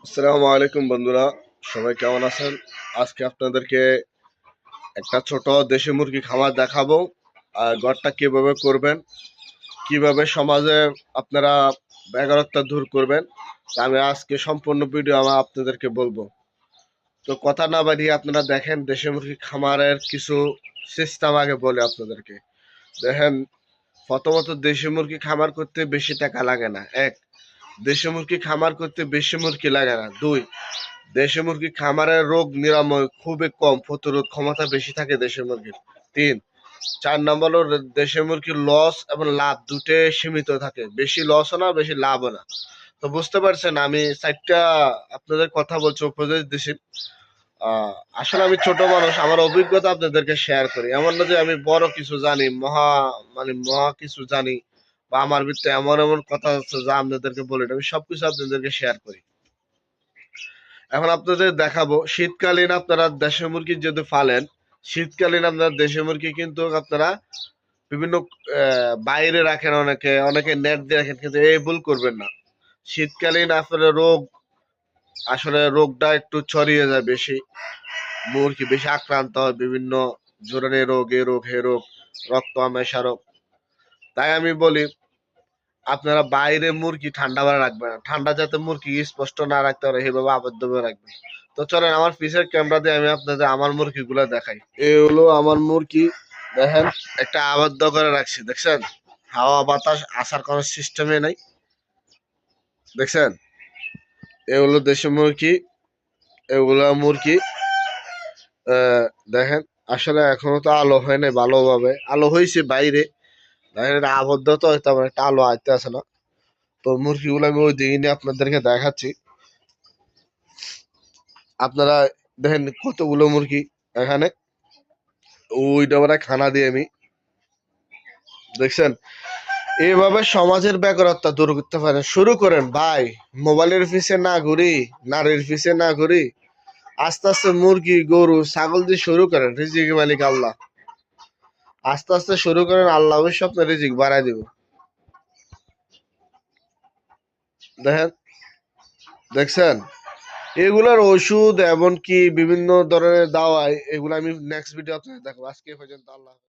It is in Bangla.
আসসালামু আলাইকুম বন্ধুরা, সবাই কেমন আছেন? আজকে আপনাদেরকে একটা ছোট দেশি মুরগি খামার দেখাবো। আর ঘরটা কিভাবে করবেন, কিভাবে সমাজে আপনারা বেকারত্ব দূর করবেন, তা আমি আজকে সম্পূর্ণ ভিডিও আপনাদেরকে বলবো। তো কথা না বাড়িয়ে আপনারা দেখেন দেশি মুরগি খামারের কিছু সিস্টেম আগে বলে আপনাদেরকে। দেখেন, প্রথমত দেশি মুরগি খামার করতে বেশি টাকা লাগে না। এক, দেশি মুরগি খামার করতে বেশি মুরগি লাগে না। দুই, দেশি মুরগি খামারের রোগ নিরাময় খুবই কম, প্রতিরোধ ক্ষমতা বেশি থাকে দেশি মুরগির। তিন, 4 নম্বর হলো দেশি মুরগির লস এবং লাভ দুটোই সীমিত থাকে, বেশি লসও না বেশি লাভও না। তো বুঝতে পারছেন, আমি 4টা আপনাদের কথা বলছি, উপদেশ দিছি। আসলে আমি ছোট মানুষ, আমার অভিজ্ঞতা আপনাদেরকে শেয়ার করি। এমন না যে আমি বড় কিছু জানি, মহা কিছু জানি, বা আমার ভিতরে এমন এমন কথা আছে যা আপনাদেরকে বলি না। আমি সবকিছু আপনাদেরকে শেয়ার করি। এখন আপনাদের দেখাবো, শীতকালীন আপনারা দেশি মুরগি যদি পালেন, শীতকালীন আপনারা দেশি মুরগি কিন্তু আপনারা বিভিন্ন বাইরে রাখেন, অনেকে অনেকে নেট দিয়ে রাখেন, কিন্তু এই ভুল করবেন না। শীতকালীন আসলে রোগটা একটু ছড়িয়ে যায় বেশি, মুরগি বেশি আক্রান্ত হয় বিভিন্ন জোরানি রোগ, এ রোগ হে রোগ, রক্ত আমাশা রোগ। তাই আমি বলি, আপনারা বাইরে মুরগি ঠান্ডা করে রাখবেন না। ঠান্ডা যাতে মুরগি স্পষ্ট না রাখতে পারে সেভাবে আবদ্ধ করে রাখবেন। তো চলেন আমার পিছের ক্যামেরা দিয়ে আমি আপনাদের আমার মুরগিগুলো দেখাই। এই হলো আমার মুরগি। দেখেন, একটা আবদ্ধ করে রাখছি, দেখছেন? হাওয়া বাতাস আসার কোনো সিস্টেমে নাই, দেখছেন? এ হলো দেশি মুরগি, এগুলা মুরগি। দেখেন, আসলে এখনো তো আলো হয় নাই ভালোভাবে, আলো হয়েছে বাইরে। দেখেন, এটা আবদ্ধ তো তেমন একটা আলো আইতে আছে না। তো মুরগিগুলো আমি ওই দিকে নিয়ে আপনাদেরকে দেখাচ্ছি। আপনারা দেখেন কতগুলো মুরগি এখানে, ওই ডবরা খানা দিয়ে আমি, দেখছেন? এইভাবে সমাজের বেকারত্ব দূর করতে পারেন। শুরু করেন ভাই, মোবাইলের পিছে না ঘুরি, নারীর পিছে না ঘুরি, আস্তে আস্তে মুরগি গরু ছাগল দিয়ে শুরু করেন। রিজিক মালিক আল্লাহ। আস্তে আস্তে শুরু করেন, আল্লাহ অবশ্যই আপনার রিজিক বাড়াই দিব। দেখেন, দেখছেন? এগুলার ওষুধ এমনকি বিভিন্ন ধরনের দাওয়াই, এগুলো আমি নেক্সট ভিডিও আপনাদের দেখাবো। আজকে পর্যন্ত আল্লাহ।